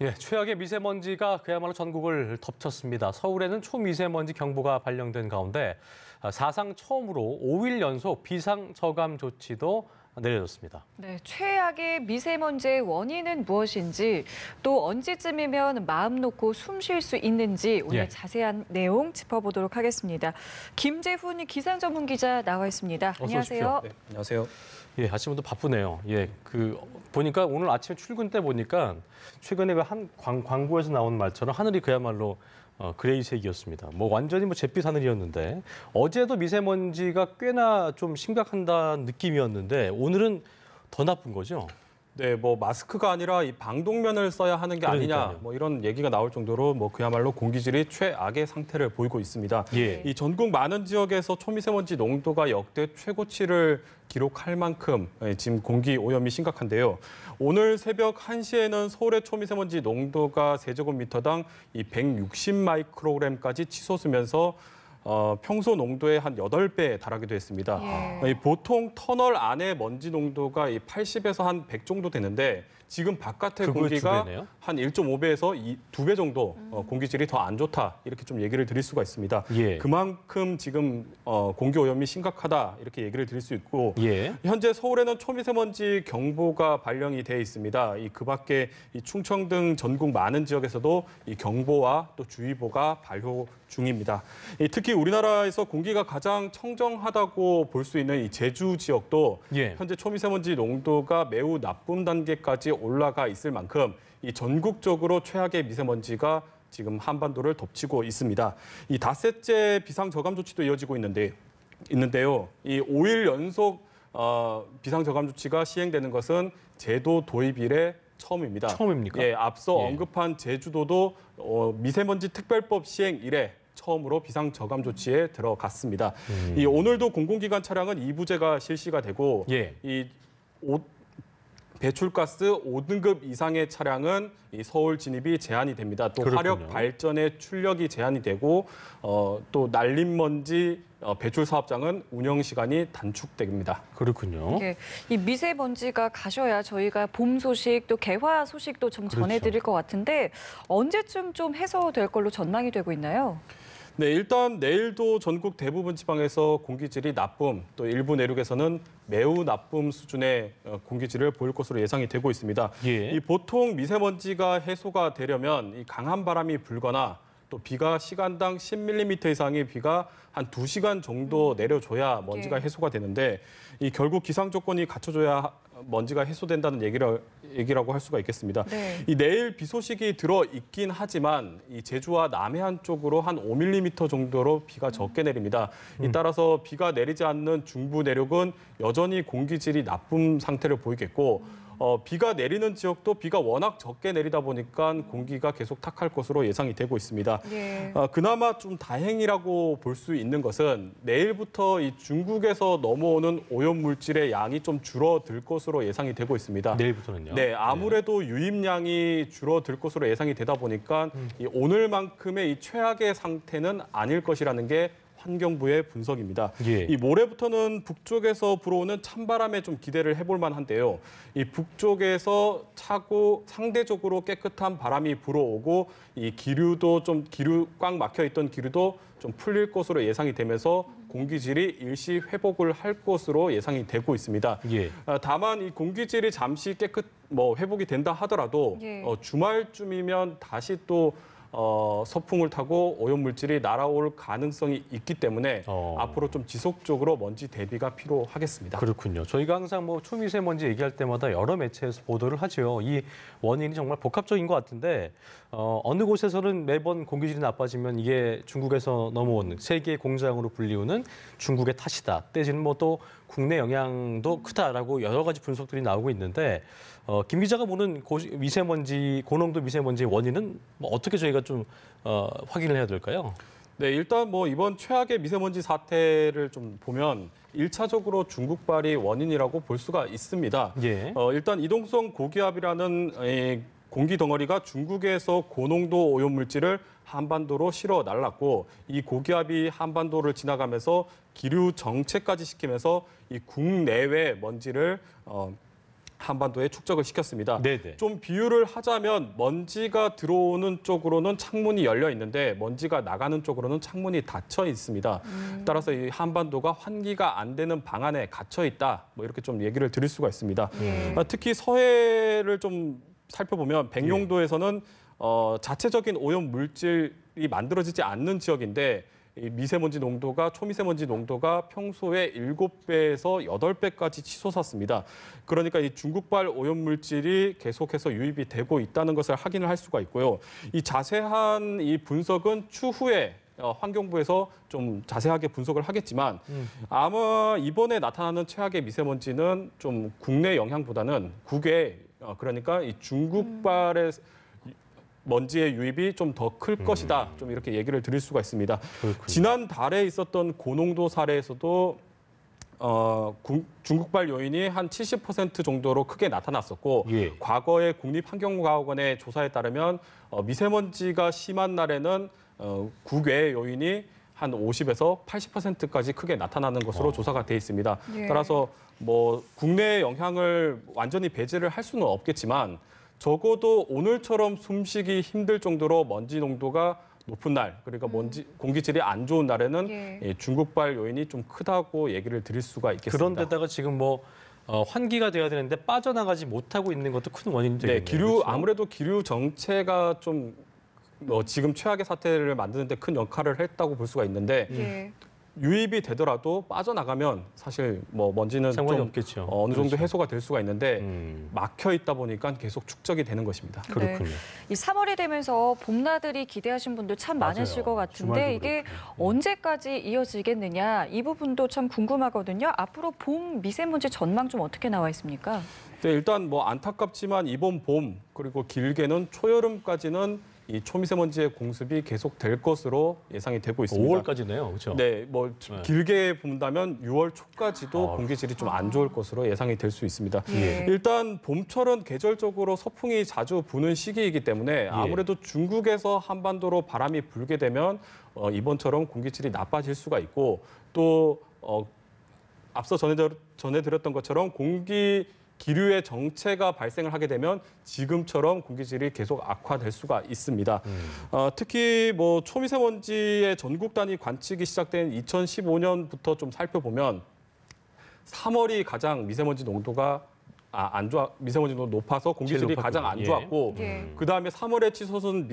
예, 최악의 미세먼지가 그야말로 전국을 덮쳤습니다. 서울에는 초미세먼지 경보가 발령된 가운데 사상 처음으로 5일 연속 비상저감 조치도 내려졌습니다. 네, 최악의 미세먼지의 원인은 무엇인지 또 언제쯤이면 마음 놓고 숨 쉴 수 있는지 오늘 자세한 내용 짚어보도록 하겠습니다. 김재훈 기상 전문 기자 나와 있습니다. 안녕하세요. 네, 안녕하세요. 예, 아침부터 바쁘네요. 예, 보니까 오늘 아침에 출근 때 보니까 최근에 한 광고에서 나온 말처럼 하늘이 그야말로 그레이색이었습니다. 완전히 잿빛 하늘이었는데 어제도 미세먼지가 꽤나 좀 심각한다는 느낌이었는데 오늘은 더 나쁜 거죠? 네, 마스크가 아니라 이 방독면을 써야 하는 게 그러니까요. 아니냐, 이런 얘기가 나올 정도로 그야말로 공기질이 최악의 상태를 보이고 있습니다. 예. 이 전국 많은 지역에서 초미세먼지 농도가 역대 최고치를 기록할 만큼 지금 공기 오염이 심각한데요. 오늘 새벽 1시에는 서울의 초미세먼지 농도가 세제곱미터당 이 160 마이크로그램까지 치솟으면서 평소 농도의 한 8배에 달하기도 했습니다. 보통 터널 안에 먼지 농도가 80에서 한 100 정도 되는데 지금 바깥의 공기가 한 1.5배에서 2배 정도 공기질이 더 안 좋다 이렇게 좀 얘기를 드릴 수가 있습니다. 예. 그만큼 지금 공기 오염이 심각하다 이렇게 얘기를 드릴 수 있고 예. 현재 서울에는 초미세먼지 경보가 발령이 돼 있습니다. 그 밖에 이 충청 등 전국 많은 지역에서도 이 경보와 또 주의보가 발효 중입니다. 특히 우리나라에서 공기가 가장 청정하다고 볼 수 있는 이 제주 지역도 현재 초미세먼지 농도가 매우 나쁨 단계까지 올라가 있을 만큼 이 전국적으로 최악의 미세먼지가 지금 한반도를 덮치고 있습니다. 이 닷새째 비상저감 조치도 이어지고 있는데요. 이 5일 연속 비상저감 조치가 시행되는 것은 제도 도입 이래 처음입니다. 처음입니까? 예, 앞서 언급한 제주도도 미세먼지 특별법 시행 이래 처음으로 비상저감 조치에 들어갔습니다. 이 오늘도 공공기관 차량은 2부제가 실시가 되고 배출가스 5등급 이상의 차량은 이 서울 진입이 제한이 됩니다. 또 화력 발전의 출력이 제한이 되고 또 날림먼지 배출 사업장은 운영 시간이 단축됩니다. 그렇군요. 이 미세먼지가 가셔야 저희가 봄 소식 또 개화 소식도 좀 전해드릴 것 같은데 언제쯤 좀 해소될 걸로 전망이 되고 있나요? 네, 일단 내일도 전국 대부분 지방에서 공기질이 나쁨, 또 일부 내륙에서는 매우 나쁨 수준의 공기질을 보일 것으로 예상이 되고 있습니다. 이 보통 미세먼지가 해소가 되려면 이 강한 바람이 불거나 또 비가 시간당 10mm 이상의 비가 한 2시간 정도 내려줘야 먼지가 해소가 되는데 이 결국 기상 조건이 갖춰져야 먼지가 해소된다는 얘기라고 할 수가 있겠습니다. 이 내일 비 소식이 들어 있긴 하지만 이 제주와 남해안 쪽으로 한 5mm 정도로 비가 적게 내립니다. 따라서 비가 내리지 않는 중부 내륙은 여전히 공기질이 나쁨 상태를 보이겠고 비가 내리는 지역도 비가 워낙 적게 내리다 보니까 공기가 계속 탁할 것으로 예상이 되고 있습니다. 그나마 좀 다행이라고 볼 수 있는 것은 내일부터 이 중국에서 넘어오는 오염 물질의 양이 좀 줄어들 것으로 예상이 되고 있습니다. 내일부터는요? 네, 아무래도 유입량이 줄어들 것으로 예상이 되다 보니까 이 오늘만큼의 이 최악의 상태는 아닐 것이라는 게 환경부의 분석입니다. 이 모레부터는 북쪽에서 불어오는 찬바람에 좀 기대를 해볼 만한데요. 이 북쪽에서 차고 상대적으로 깨끗한 바람이 불어오고 이 기류 꽉 막혀 있던 기류도 좀 풀릴 것으로 예상이 되면서 공기질이 일시 회복을 할 것으로 예상이 되고 있습니다. 다만 이 공기질이 잠시 회복이 된다 하더라도 주말쯤이면 다시 또 서풍을 타고 오염물질이 날아올 가능성이 있기 때문에 앞으로 좀 지속적으로 먼지 대비가 필요하겠습니다. 그렇군요. 저희가 항상 초미세먼지 얘기할 때마다 여러 매체에서 보도를 하죠. 이 원인이 정말 복합적인 것 같은데 어느 곳에서는 매번 공기질이 나빠지면 이게 중국에서 넘어오는 세계 공장으로 불리우는 중국의 탓이다. 때지는 또 국내 영향도 크다라고 여러 가지 분석들이 나오고 있는데 김 기자가 보는 고농도 미세먼지의 원인은 어떻게 저희가 좀 확인을 해야 될까요? 네, 일단 이번 최악의 미세먼지 사태를 좀 보면 1차적으로 중국발이 원인이라고 볼 수가 있습니다. 일단 이동성 고기압이라는 공기 덩어리가 중국에서 고농도 오염물질을 한반도로 실어 날랐고 이 고기압이 한반도를 지나가면서 기류 정체까지 시키면서 이 국내외 먼지를 한반도에 축적을 시켰습니다. 네네. 좀 비유를 하자면 먼지가 들어오는 쪽으로는 창문이 열려 있는데 먼지가 나가는 쪽으로는 창문이 닫혀 있습니다. 따라서 이 한반도가 환기가 안 되는 방 안에 갇혀 있다. 뭐 이렇게 좀 얘기를 드릴 수가 있습니다. 특히 서해를 좀 살펴보면 백령도에서는 자체적인 오염 물질이 만들어지지 않는 지역인데 이 미세먼지 농도가 초미세먼지 농도가 평소에 7배에서 8배까지 치솟았습니다. 그러니까 이 중국발 오염 물질이 계속해서 유입이 되고 있다는 것을 확인을 할 수가 있고요. 이 자세한 이 분석은 추후에 환경부에서 좀 자세하게 분석을 하겠지만 아마 이번에 나타나는 최악의 미세먼지는 좀 국내 영향보다는 국외 그러니까 이 중국발의 먼지의 유입이 좀 더 클 것이다. 좀 이렇게 얘기를 드릴 수가 있습니다. 그렇군요. 지난달에 있었던 고농도 사례에서도 중국발 요인이 한 70% 정도로 크게 나타났었고 예. 과거에 국립환경과학원의 조사에 따르면 미세먼지가 심한 날에는 국외 요인이 한 50에서 80%까지 크게 나타나는 것으로 조사가 돼 있습니다. 예. 따라서 뭐 국내 영향을 완전히 배제를 할 수는 없겠지만 적어도 오늘처럼 숨쉬기 힘들 정도로 먼지 농도가 높은 날, 그러니까 공기질이 안 좋은 날에는 예. 중국발 요인이 좀 크다고 얘기를 드릴 수가 있겠습니다. 그런데다가 지금 뭐 환기가 돼야 되는데 빠져나가지 못하고 있는 것도 큰 원인이 네, 되겠네요. 그렇죠? 아무래도 기류 정체가 좀 지금 최악의 사태를 만드는 데 큰 역할을 했다고 볼 수가 있는데 예. 유입이 되더라도 빠져나가면 사실 뭐 먼지는 상관이 좀 없겠죠. 어느 정도 그렇죠. 해소가 될 수가 있는데 막혀 있다 보니까 계속 축적이 되는 것입니다. 그렇군요. 이 3월이 되면서 봄나들이 기대하신 분들 참 맞아요. 많으실 것 같은데 주말도 이게 그렇고. 언제까지 이어지겠느냐 이 부분도 참 궁금하거든요. 앞으로 봄 미세먼지 전망 좀 어떻게 나와 있습니까? 네, 일단 뭐 안타깝지만 이번 봄 그리고 길게는 초여름까지는 이 초미세먼지의 공습이 계속될 것으로 예상이 되고 있습니다. 5월까지네요. 그렇죠? 네, 뭐 네. 길게 본다면 6월 초까지도 공기질이 좀 안 좋을 것으로 예상이 될 수 있습니다. 예. 일단 봄철은 계절적으로 서풍이 자주 부는 시기이기 때문에 아무래도 중국에서 한반도로 바람이 불게 되면 이번처럼 공기질이 나빠질 수가 있고 또 앞서 전해드렸던 것처럼 기류의 정체가 발생을 하게 되면 지금처럼 공기질이 계속 악화될 수가 있습니다. 특히 뭐 초미세먼지의 전국 단위 관측이 시작된 2015년부터 좀 살펴보면 3월이 가장 미세먼지 농도가 미세먼지 농도 높아서 공기질이 제일 가장 안 높았군요. 좋았고 예. 그다음에 3월에 치솟은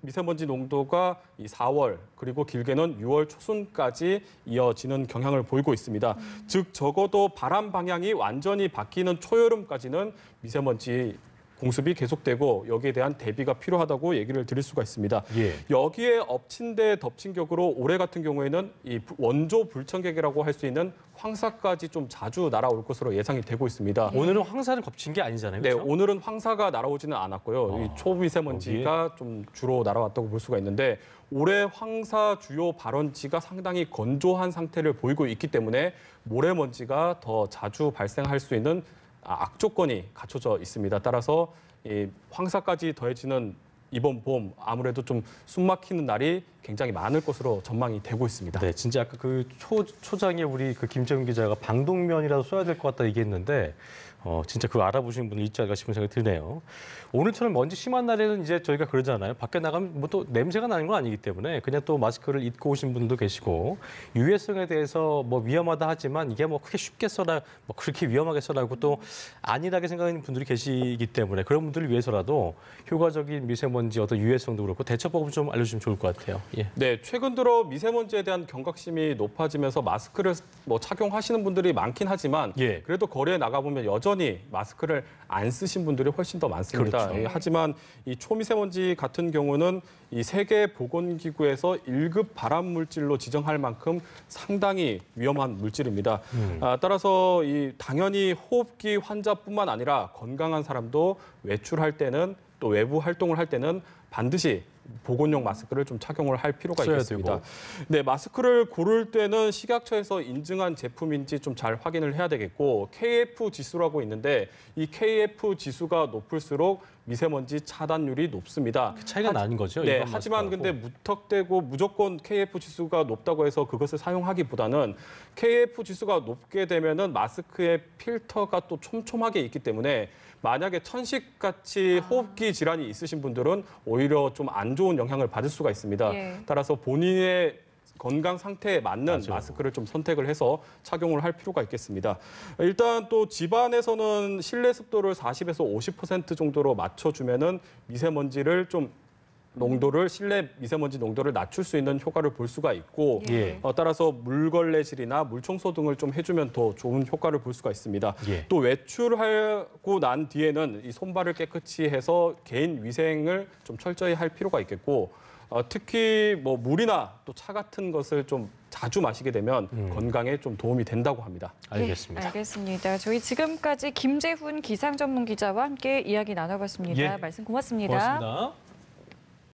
미세먼지 농도가 이 4월 그리고 길게는 6월 초순까지 이어지는 경향을 보이고 있습니다. 즉 적어도 바람 방향이 완전히 바뀌는 초여름까지는 미세먼지 공습이 계속되고 여기에 대한 대비가 필요하다고 얘기를 드릴 수가 있습니다. 예. 여기에 엎친 데 덮친 격으로 올해 같은 경우에는 이 원조 불청객이라고 할 수 있는 황사까지 좀 자주 날아올 것으로 예상이 되고 있습니다. 오늘은 황사를 겹친 게 아니잖아요. 네, 그렇죠? 오늘은 황사가 날아오지는 않았고요. 이 초미세먼지가 좀 주로 날아왔다고 볼 수가 있는데 올해 황사 주요 발원지가 상당히 건조한 상태를 보이고 있기 때문에 모래먼지가 더 자주 발생할 수 있는 악조건이 갖춰져 있습니다. 따라서 이 황사까지 더해지는 이번 봄 아무래도 좀 숨막히는 날이 굉장히 많을 것으로 전망이 되고 있습니다. 네, 진짜 아까 그 초장에 우리 그 김재훈 기자가 방독면이라도 써야 될 것 같다 얘기했는데 진짜 그거 알아보시는 분이 있지 않을까 싶은 생각이 드네요. 오늘처럼 먼지 심한 날에는 이제 저희가 그러잖아요. 밖에 나가면 뭐 또 냄새가 나는 건 아니기 때문에 그냥 또 마스크를 잊고 오신 분도 계시고 유해성에 대해서 뭐 위험하다 하지만 이게 뭐 크게 쉽게 써라, 뭐 그렇게 위험하게 써라고 또 안일하게 생각하는 분들이 계시기 때문에 그런 분들을 위해서라도 효과적인 미세먼지 어떤 유해성도 그렇고 대처법을 좀 알려주시면 좋을 것 같아요. 예. 네, 최근 들어 미세먼지에 대한 경각심이 높아지면서 마스크를 뭐 착용하시는 분들이 많긴 하지만 예. 그래도 거리에 나가보면 여전히 마스크를 안 쓰신 분들이 훨씬 더 많습니다. 그렇죠. 예, 하지만 이 초미세먼지 같은 경우는 이 세계보건기구에서 1급 발암물질로 지정할 만큼 상당히 위험한 물질입니다. 따라서 당연히 호흡기 환자뿐만 아니라 건강한 사람도 외출할 때는 또 외부 활동을 할 때는 반드시 보건용 마스크를 좀 착용을 할 필요가 써야 있겠습니다. 되고. 네, 마스크를 고를 때는 식약처에서 인증한 제품인지 좀 잘 확인을 해야 되겠고 KF 지수라고 있는데 이 KF 지수가 높을수록 미세먼지 차단율이 높습니다. 그 차이가 나는 거죠? 네, 일반 하지만 마스크하고. 근데 무턱대고 무조건 KF 지수가 높다고 해서 그것을 사용하기보다는 KF 지수가 높게 되면은 마스크의 필터가 또 촘촘하게 있기 때문에 만약에 천식같이 호흡기 질환이 있으신 분들은 오히려 좀 안 좋은 영향을 받을 수가 있습니다. 예. 따라서 본인의 건강 상태에 맞는 맞아요. 마스크를 좀 선택을 해서 착용을 할 필요가 있겠습니다. 일단 또 집안에서는 실내 습도를 40에서 50% 정도로 맞춰주면은 미세먼지를 좀 실내 미세먼지 농도를 낮출 수 있는 효과를 볼 수가 있고 예. 따라서 물걸레질이나 물청소 등을 좀 해주면 더 좋은 효과를 볼 수가 있습니다. 예. 또 외출하고 난 뒤에는 이 손발을 깨끗이 해서 개인 위생을 좀 철저히 할 필요가 있겠고 특히 뭐 물이나 또 차 같은 것을 좀 자주 마시게 되면 건강에 좀 도움이 된다고 합니다. 알겠습니다. 네, 알겠습니다. 저희 지금까지 김재훈 기상 전문 기자와 함께 이야기 나눠봤습니다. 예. 말씀 고맙습니다. 고맙습니다.